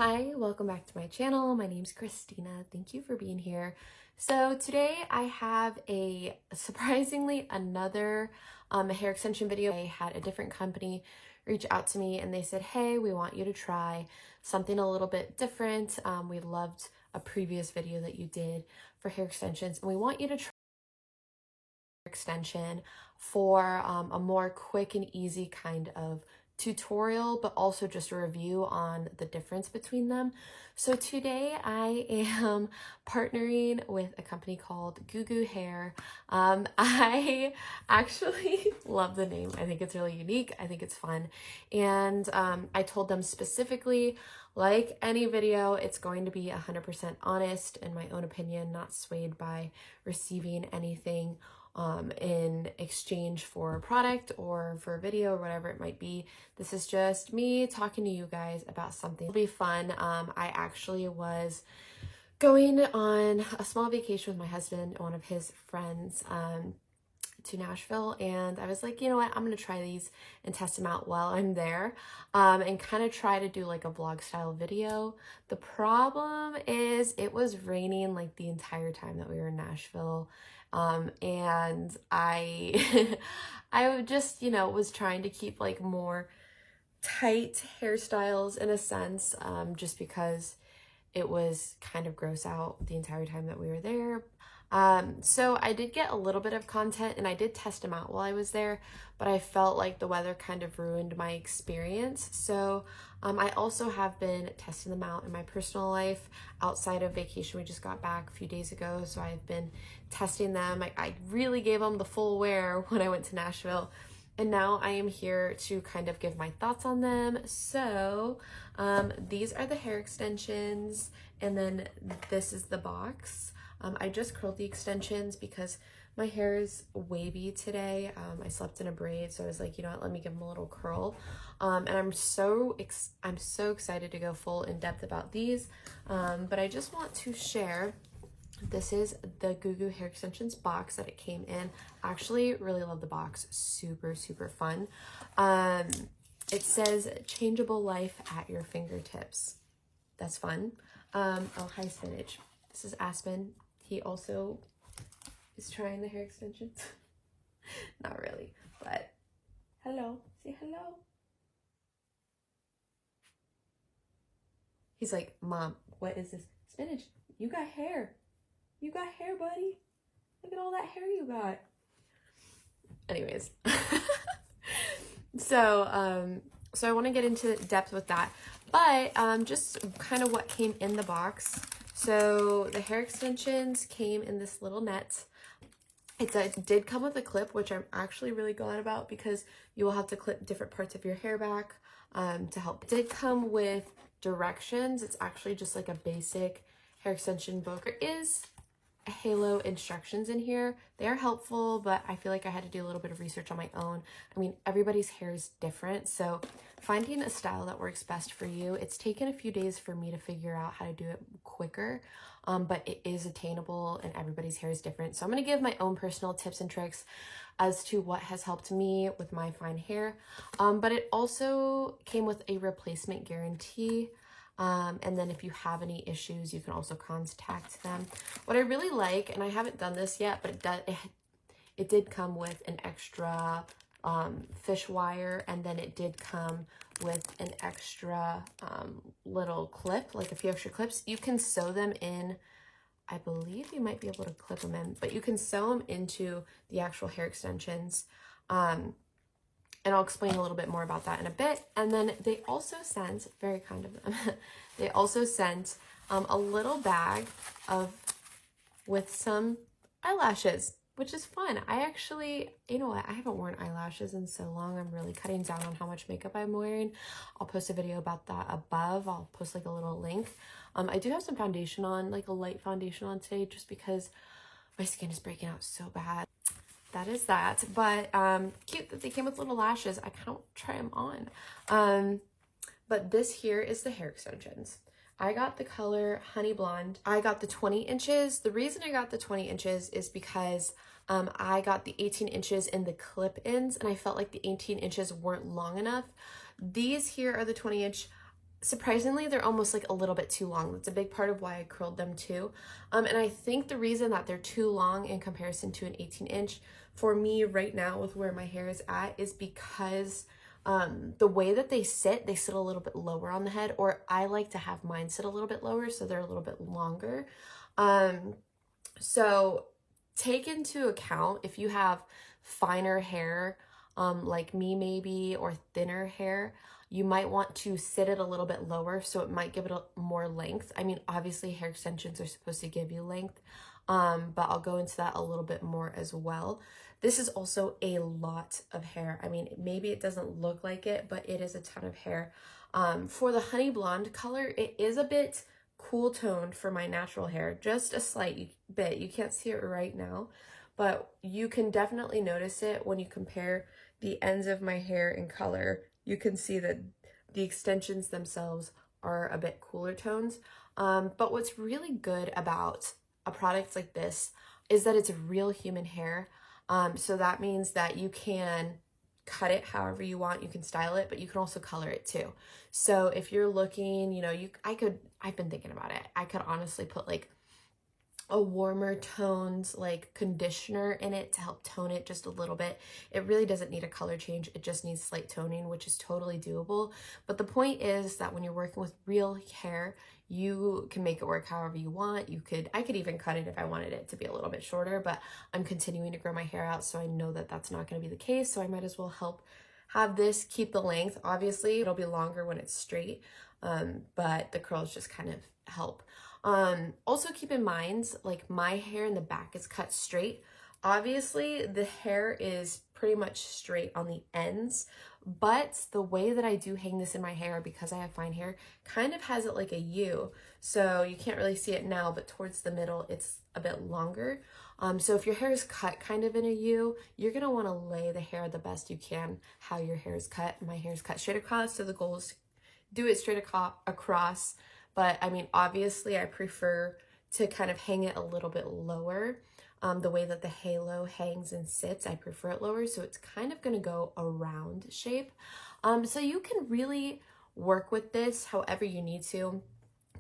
Hi, welcome back to my channel. My name's Christina. Thank you for being here. So today I have a surprisingly another hair extension video. I had a different company reach out to me and they said, hey, we want you to try something a little bit different. We loved a previous video that you did for hair extensions and we want you to try extension for a more quick and easy kind of tutorial, but also just a review on the difference between them. So today I am partnering with a company called Goo Goo Hair. I actually love the name. I think it's really unique. I think it's fun. And I told them specifically, like any video, it's going to be 100% honest in my own opinion, not swayed by receiving anything in exchange for a product or for a video or whatever it might be. This is just me talking to you guys about something. It'll be fun. I actually was going on a small vacation with my husband and one of his friends to Nashville, and I was like, you know what, I'm gonna try these and test them out while I'm there, and kind of try to do like a vlog style video. The problem is it was raining like the entire time that we were in Nashville, and I I just, was trying to keep like more tight hairstyles in a sense, just because it was kind of gross out the entire time that we were there. So I did get a little bit of content and I did test them out while I was there, but I felt like the weather kind of ruined my experience. So I also have been testing them out in my personal life outside of vacation. We just got back a few days ago, so I've been testing them. I really gave them the full wear when I went to Nashville. And now I am here to kind of give my thoughts on them. So these are the hair extensions, and then this is the box. I just curled the extensions because my hair is wavy today. I slept in a braid, so I was like, you know what, let me give them a little curl. And I'm so excited to go full in depth about these. But I just want to share. This is the Goo Goo Hair Extensions box that it came in. Actually, really love the box. Super, super fun. It says changeable life at your fingertips. That's fun. Oh, hi, Spinach. This is Aspen. He also is trying the hair extensions. Not really, but hello. Say hello. He's like, Mom, what is this? Spinach, you got hair. You got hair, buddy. Look at all that hair you got. Anyways. So I want to get into depth with that. But just kind of what came in the box. So the hair extensions came in this little net. It did come with a clip, which I'm actually really glad about because you will have to clip different parts of your hair back to help. It did come with directions. It's actually just like a basic hair extension book. There is halo instructions in here. They are helpful, but I feel like I had to do a little bit of research on my own. I mean, everybody's hair is different, so finding a style that works best for you. It's taken a few days for me to figure out how to do it quicker, but it is attainable and everybody's hair is different. So I'm going to give my own personal tips and tricks as to what has helped me with my fine hair, but it also came with a replacement guarantee. And then if you have any issues, you can also contact them. What I really like, and I haven't done this yet, but it did come with an extra fish wire, and then it did come with an extra little clip, like a few extra clips. You can sew them in. I believe you might be able to clip them in, but you can sew them into the actual hair extensions. And I'll explain a little bit more about that in a bit. And then they also sent, very kind of them, they also sent a little bag with some eyelashes, which is fun. I actually, you know what, I haven't worn eyelashes in so long. I'm really cutting down on how much makeup I'm wearing. I'll post a video about that above. I'll post like a little link. I do have some foundation on, like a light foundation on today, just because my skin is breaking out so bad. That is that, but cute that they came with little lashes. I can't try them on. But this here is the hair extensions. I got the color Honey Blonde. I got the 20 inches. The reason I got the 20 inches is because I got the 18 inches in the clip-ins, and I felt like the 18 inches weren't long enough. These here are the 20 inch. surprisingly, they're almost like a little bit too long. That's a big part of why I curled them too. And I think the reason that they're too long in comparison to an 18-inch for me right now with where my hair is at is because the way that they sit a little bit lower on the head, or I like to have mine sit a little bit lower so they're a little bit longer. So take into account if you have finer hair, like me maybe, or thinner hair, you might want to sit it a little bit lower so it might give it more length. I mean, obviously hair extensions are supposed to give you length, but I'll go into that a little bit more as well. This is also a lot of hair. I mean, maybe it doesn't look like it, but it is a ton of hair. For the honey blonde color, it is a bit cool toned for my natural hair, just a slight bit. You can't see it right now, but you can definitely notice it when you compare the ends of my hair in color. You can see that the extensions themselves are a bit cooler tones. But what's really good about a product like this is that it's real human hair. So that means that you can cut it however you want, you can style it, but you can also color it too. So if you're looking, you know, I've been thinking about it. I could honestly put like a warmer toned like conditioner in it to help tone it just a little bit. It really doesn't need a color change. It just needs slight toning, which is totally doable. But the point is that when you're working with real hair, you can make it work however you want. I could even cut it if I wanted it to be a little bit shorter, but I'm continuing to grow my hair out, so I know that that's not going to be the case. So I might as well have this keep the length. Obviously, it'll be longer when it's straight, but the curls just kind of help. Also keep in mind, like my hair in the back is cut straight. Obviously, the hair is pretty much straight on the ends, but the way that I do hang this in my hair, because I have fine hair, kind of has it like a U. So you can't really see it now, but towards the middle, it's a bit longer. So if your hair is cut kind of in a U, you're gonna wanna lay the hair the best you can how your hair is cut. My hair is cut straight across, so the goal is to do it straight across. But I mean, obviously I prefer to kind of hang it a little bit lower. The way that the halo hangs and sits, I prefer it lower. So it's kind of gonna go a round shape. So you can really work with this however you need to.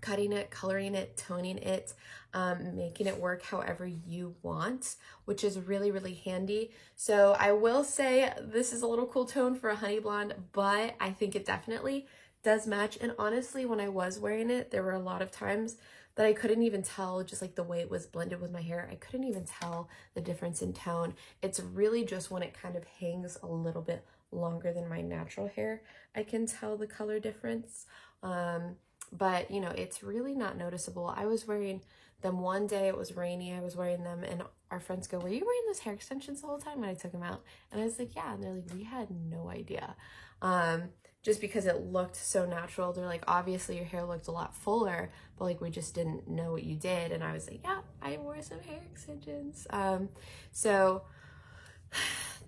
Cutting it, coloring it, toning it, making it work however you want, which is really, really handy. So I will say this is a little cool tone for a honey blonde, but I think it definitely does match. And honestly, when I was wearing it, there were a lot of times that I couldn't even tell, just like the way it was blended with my hair, I couldn't even tell the difference in tone. It's really just when it kind of hangs a little bit longer than my natural hair, I can tell the color difference. But you know, it's really not noticeable. I was wearing them one day, it was rainy, I was wearing them, and our friends go, "Were you wearing those hair extensions the whole time?" When I took them out, and I was like, "Yeah," and they're like, "We had no idea." Just because it looked so natural. They're like, obviously your hair looked a lot fuller, but like we just didn't know what you did. And I was like, yeah, I wore some hair extensions. So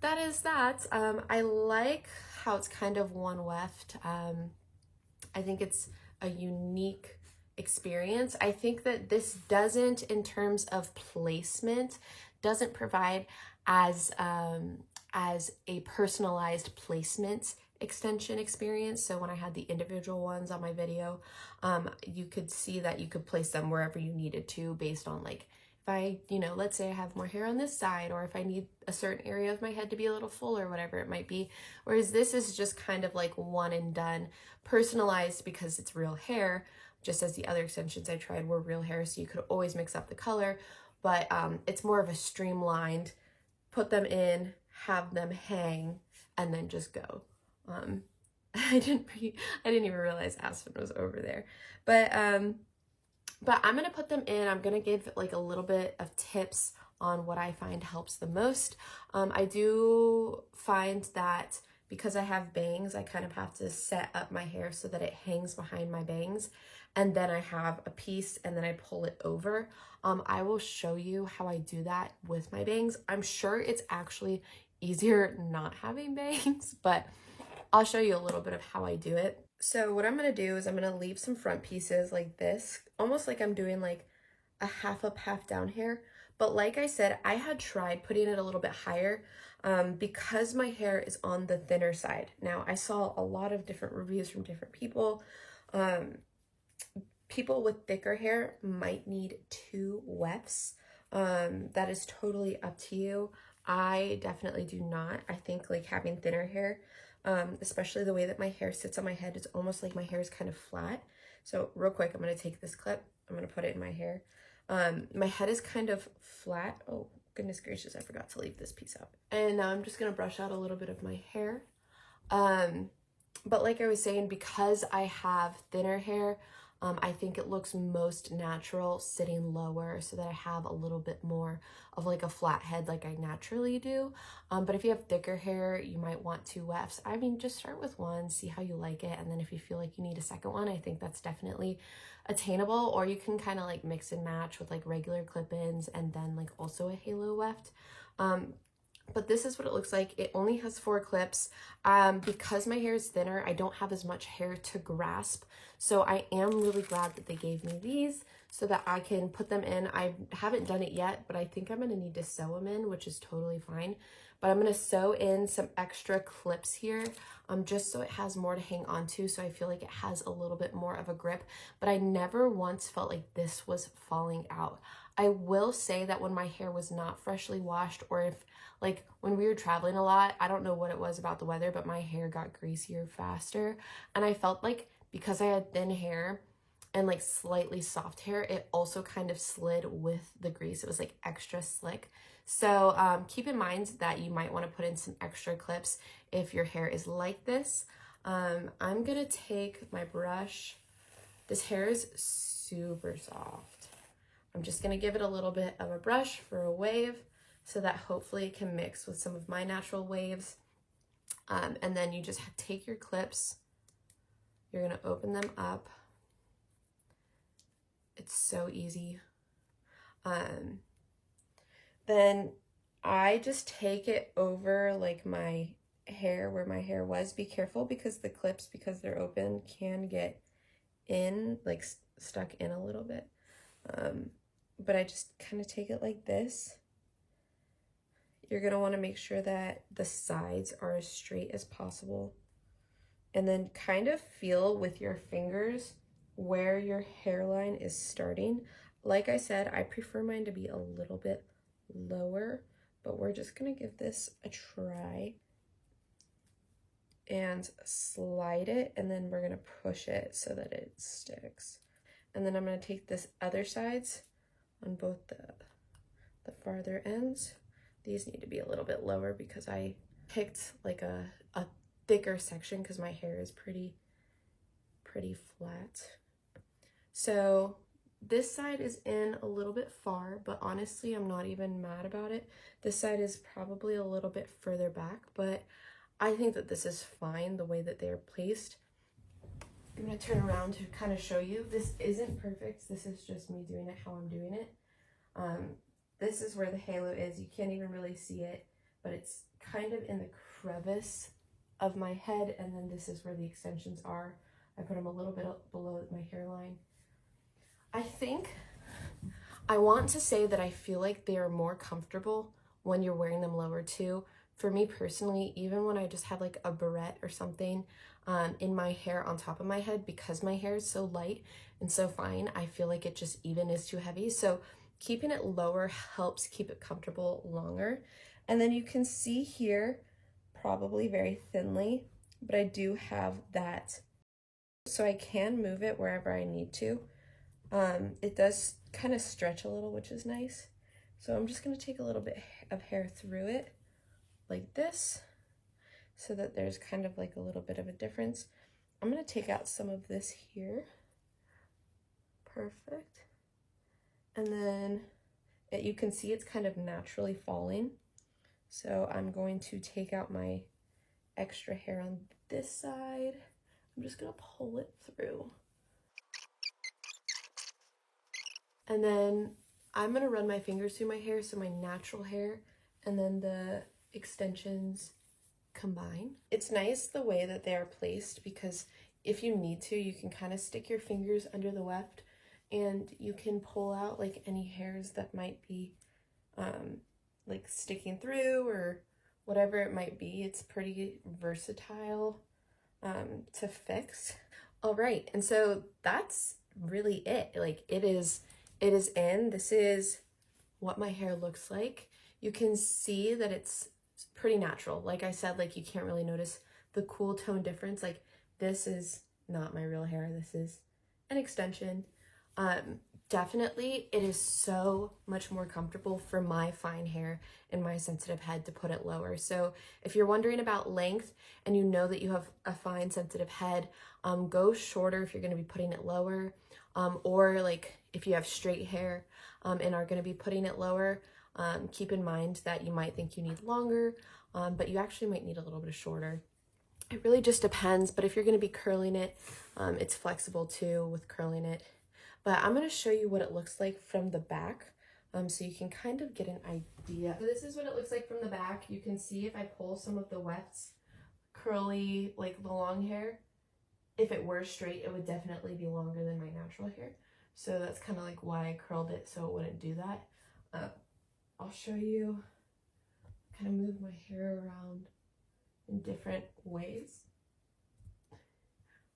that is that. I like how it's kind of one weft. I think it's a unique experience. I think that this doesn't, in terms of placement, doesn't provide as a personalized placement extension experience. So when I had the individual ones on my video, you could see that you could place them wherever you needed to based on like, if I, you know, let's say I have more hair on this side, or if I need a certain area of my head to be a little full or whatever it might be. Whereas this is just kind of like one and done, personalized because it's real hair, just as the other extensions I tried were real hair. So you could always mix up the color, but it's more of a streamlined, put them in, have them hang, and then just go. I didn't even realize Aspen was over there, but I'm gonna put them in. I'm gonna give like a little bit of tips on what I find helps the most. I do find that because I have bangs, I kind of have to set up my hair so that it hangs behind my bangs, and then I have a piece and then I pull it over. I will show you how I do that with my bangs. I'm sure it's actually easier not having bangs, but I'll show you a little bit of how I do it. So what I'm gonna do is I'm gonna leave some front pieces like this, almost like I'm doing like a half up, half down hair. But like I said, I had tried putting it a little bit higher because my hair is on the thinner side. Now, I saw a lot of different reviews from different people Um, People with thicker hair might need 2 wefts. That is totally up to you. I definitely do not. I think like having thinner hair, especially the way that my hair sits on my head, it's almost like my hair is kind of flat. So real quick, I'm going to take this clip. I'm going to put it in my hair. My head is kind of flat. Oh, goodness gracious, I forgot to leave this piece out. And now I'm just going to brush out a little bit of my hair. But like I was saying, because I have thinner hair, I think it looks most natural sitting lower so that I have a little bit more of like a flat head like I naturally do. But if you have thicker hair, you might want 2 wefts. I mean, just start with 1, see how you like it. And then if you feel like you need a second one, I think that's definitely attainable. Or you can kind of like mix and match with like regular clip-ins and then like also a halo weft. But this is what it looks like. It only has 4 clips. Because my hair is thinner, I don't have as much hair to grasp. So I am really glad that they gave me these so that I can put them in. I haven't done it yet, but I think I'm gonna need to sew them in, which is totally fine. But I'm gonna sew in some extra clips here, just so it has more to hang on to, so I feel like it has a little bit more of a grip. But I never once felt like this was falling out. I will say that when my hair was not freshly washed, or if like when we were traveling a lot, I don't know what it was about the weather, but my hair got greasier faster. And I felt like because I had thin hair and like slightly soft hair, it also kind of slid with the grease. It was like extra slick. So keep in mind that you might want to put in some extra clips if your hair is like this. I'm gonna take my brush. This hair is super soft. I'm just gonna give it a little bit of a brush for a wave so that hopefully it can mix with some of my natural waves. And then you just take your clips, you're gonna open them up. It's so easy. Then I just take it over like my hair, where my hair was. Be careful because the clips, because they're open, can get in, like stuck in a little bit. But I just kind of take it like this. You're going to want to make sure that the sides are as straight as possible. And then kind of feel with your fingers where your hairline is starting. Like I said, I prefer mine to be a little bit lower, but we're just going to give this a try and slide it, and then we're going to push it so that it sticks. And then I'm going to take this other sides on both the farther ends. These need to be a little bit lower because I picked like a thicker section because my hair is pretty flat. So this side is in a little bit far, but honestly, I'm not even mad about it. This side is probably a little bit further back, but I think that this is fine the way that they're placed. I'm gonna turn around to kind of show you. This isn't perfect. This is just me doing it how I'm doing it. This is where the halo is. You can't even really see it, but it's kind of in the crevice of my head, and then this is where the extensions are. I put them a little bit below my hairline. I think I want to say that I feel like they are more comfortable when you're wearing them lower too. For me personally, even when I just have like a barrette or something in my hair on top of my head, because my hair is so light and so fine, I feel like it just even is too heavy. So keeping it lower helps keep it comfortable longer. And then you can see here, probably very thinly, but I do have that, so I can move it wherever I need to. It does kind of stretch a little, which is nice. So I'm just going to take a little bit of hair through it like this, so that there's kind of like a little bit of a difference. I'm going to take out some of this here. Perfect. And then you can see it's kind of naturally falling. So I'm going to take out my extra hair on this side. I'm just going to pull it through. And then I'm going to run my fingers through my hair, so my natural hair and then the extensions combine. It's nice the way that they are placed, because if you need to, you can kind of stick your fingers under the weft and you can pull out like any hairs that might be like sticking through or whatever it might be. It's pretty versatile to fix. All right, and so that's really it. Like it is in. This is what my hair looks like. You can see that it's pretty natural. Like I said, like you can't really notice the cool tone difference. Like this is not my real hair. This is an extension. Um, Definitely it is so much more comfortable for my fine hair and my sensitive head to put it lower. So if you're wondering about length and you know that you have a fine sensitive head, go shorter if you're going to be putting it lower. Or like if you have straight hair and are going to be putting it lower, keep in mind that you might think you need longer, but you actually might need a little bit shorter. It really just depends, but if you're going to be curling it, it's flexible too with curling it. But I'm going to show you what it looks like from the back, so you can kind of get an idea. So this is what it looks like from the back. You can see if I pull some of the wefts, curly, like the long hair, if it were straight, it would definitely be longer than my natural hair. So that's kind of like why I curled it so it wouldn't do that. I'll show you, kind of move my hair around in different ways.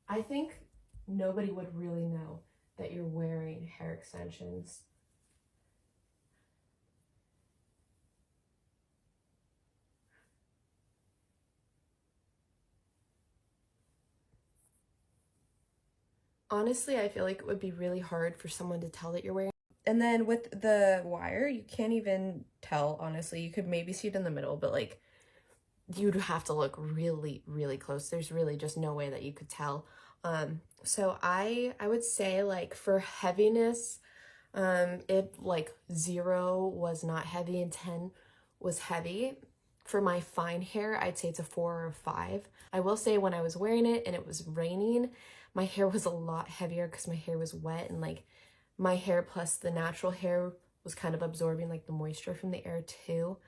I think nobody would really know that you're wearing hair extensions. Honestly, I feel like it would be really hard for someone to tell that you're wearing. And then with the wire, you can't even tell, honestly. You could maybe see it in the middle, but like you'd have to look really, really close. There's really just no way that you could tell. So I would say like for heaviness, it like 0 was not heavy and 10 was heavy. For my fine hair, I'd say it's a 4 or a 5. I will say when I was wearing it and it was raining, my hair was a lot heavier because my hair was wet, and like my hair plus the natural hair was kind of absorbing like the moisture from the air too.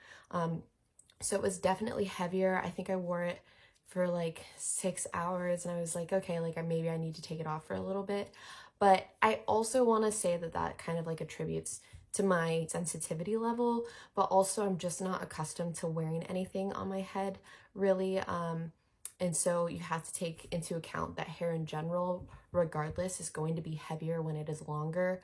So it was definitely heavier. I think I wore it for like 6 hours and I was like, okay, like maybe I need to take it off for a little bit. But I also want to say that that kind of like attributes to my sensitivity level, but also I'm just not accustomed to wearing anything on my head really. And so you have to take into account that hair in general, regardless, is going to be heavier when it is longer.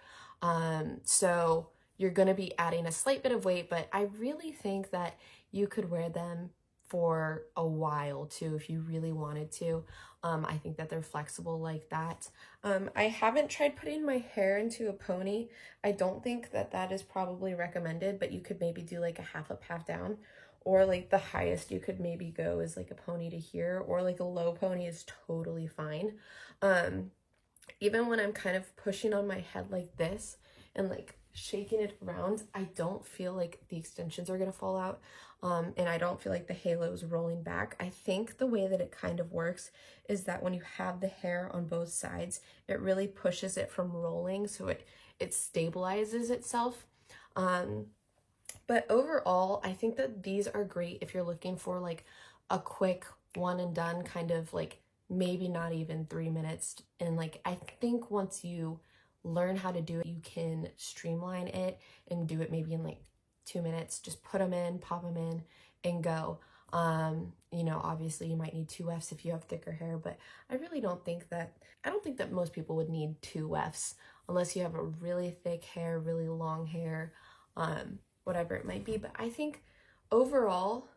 So you're going to be adding a slight bit of weight, but I really think that you could wear them for a while too if you really wanted to. I think that they're flexible like that. I haven't tried putting my hair into a pony. I don't think that that is probably recommended, but you could maybe do like a half up, half down, or like the highest you could maybe go is like a pony to here, or like a low pony is totally fine. Even when I'm kind of pushing on my head like this and like shaking it around, I don't feel like the extensions are gonna fall out. And I don't feel like the halo is rolling back. I think the way that it kind of works is that when you have the hair on both sides, it really pushes it from rolling, so it stabilizes itself. But overall, I think that these are great if you're looking for like a quick one and done kind of like maybe not even 3 minutes. And like I think once you learn how to do it, you can streamline it and do it maybe in like 2 minutes. Just put them in, pop them in, and go. You know, obviously you might need 2 Fs if you have thicker hair, but I really don't think that most people would need 2 Fs unless you have a really thick hair, really long hair, whatever it might be. But I think overall,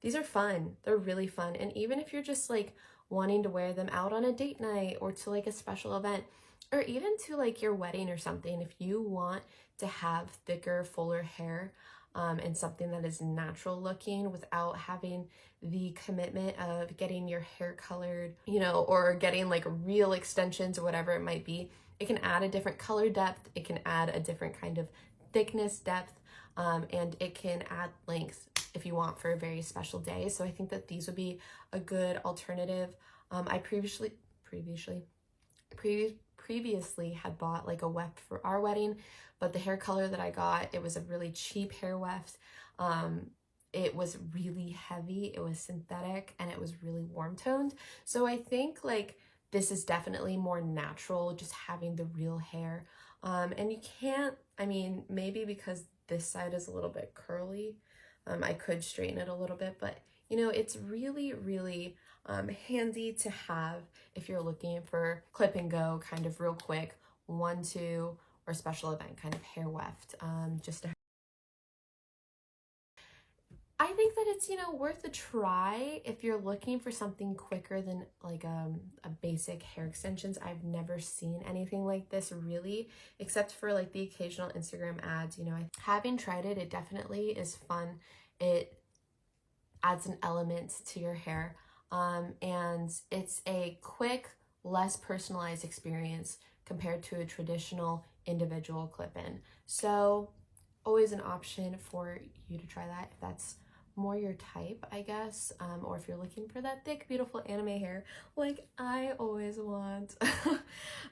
these are fun. They're really fun. And even if you're just like wanting to wear them out on a date night or to like a special event, or even to like your wedding or something, if you want to have thicker, fuller hair, and something that is natural looking without having the commitment of getting your hair colored, you know, or getting like real extensions or whatever it might be, it can add a different color depth. It can add a different kind of thickness depth, and it can add length if you want for a very special day. So I think that these would be a good alternative. I previously had bought like a weft for our wedding, but the hair color that I got, it was a really cheap hair weft. It was really heavy, it was synthetic, and it was really warm toned. So I think like this is definitely more natural, just having the real hair. And you can't, I mean, maybe because this side is a little bit curly, I could straighten it a little bit, but you know, it's really, really handy to have if you're looking for clip and go kind of real quick, 1-2 or special event kind of hair weft. Just to I think that it's, you know, worth a try if you're looking for something quicker than like a basic hair extensions. I've never seen anything like this really, except for like the occasional Instagram ads. You know, having tried it, it definitely is fun. It adds an element to your hair, and it's a quick, less personalized experience compared to a traditional individual clip-in. So always an option for you to try that if that's more your type, I guess, or if you're looking for that thick, beautiful anime hair like I always want.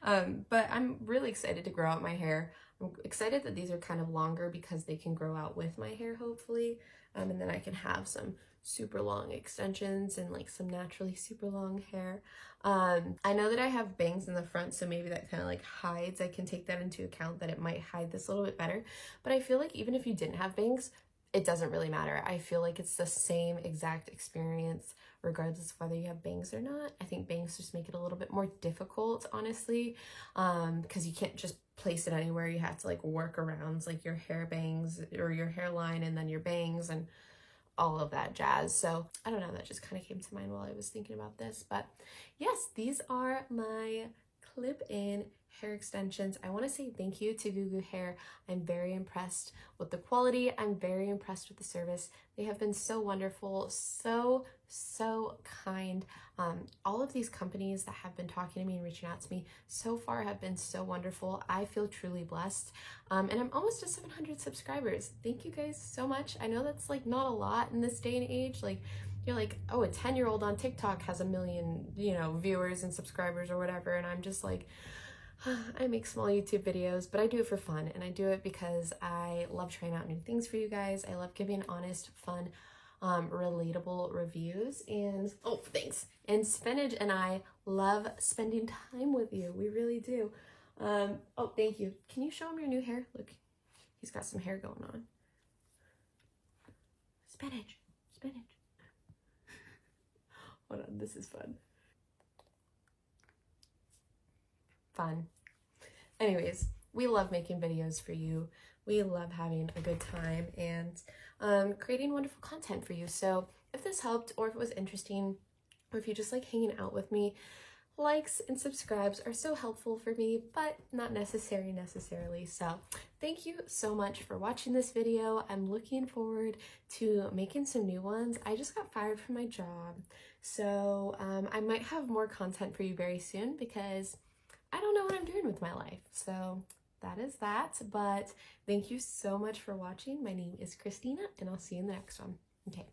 But I'm really excited to grow out my hair. I'm excited that these are kind of longer because they can grow out with my hair, hopefully, and then I can have some super long extensions and like some naturally super long hair. I know that I have bangs in the front, so maybe that kind of like hides. I can take that into account that it might hide this a little bit better. But I feel like even if you didn't have bangs, it doesn't really matter. I feel like it's the same exact experience regardless of whether you have bangs or not. I think bangs just make it a little bit more difficult, honestly, because you can't just place it anywhere. You have to like work around like your hair bangs or your hairline and then your bangs and all of that jazz. So I don't know, that just kind of came to mind while I was thinking about this. But yes, these are my clip-in hair extensions. I want to say thank you to Goo Goo Hair. I'm very impressed with the quality. I'm very impressed with the service. They have been so wonderful, so kind. All of these companies that have been talking to me and reaching out to me so far have been so wonderful. I feel truly blessed. And I'm almost to 700 subscribers. Thank you guys so much. I know that's like not a lot in this day and age. Like, you're like, oh, a 10-year-old on TikTok has 1 million, you know, viewers and subscribers or whatever. And I'm just like, I make small YouTube videos, but I do it for fun. And I do it because I love trying out new things for you guys. I love giving honest, fun, relatable reviews. And, oh, thanks. And Spinach and I love spending time with you. We really do. Oh, thank you. Can you show him your new hair? Look, he's got some hair going on. Spinach. Hold on, this is fun. Anyways, we love making videos for you. We love having a good time and creating wonderful content for you. So if this helped, or if it was interesting, or if you just like hanging out with me, likes and subscribes are so helpful for me, but not necessarily. So thank you so much for watching this video. I'm looking forward to making some new ones. I just got fired from my job, so I might have more content for you very soon because I don't know what I'm doing with my life. So that is that. But thank you so much for watching. My name is Christina, and I'll see you in the next one. Okay.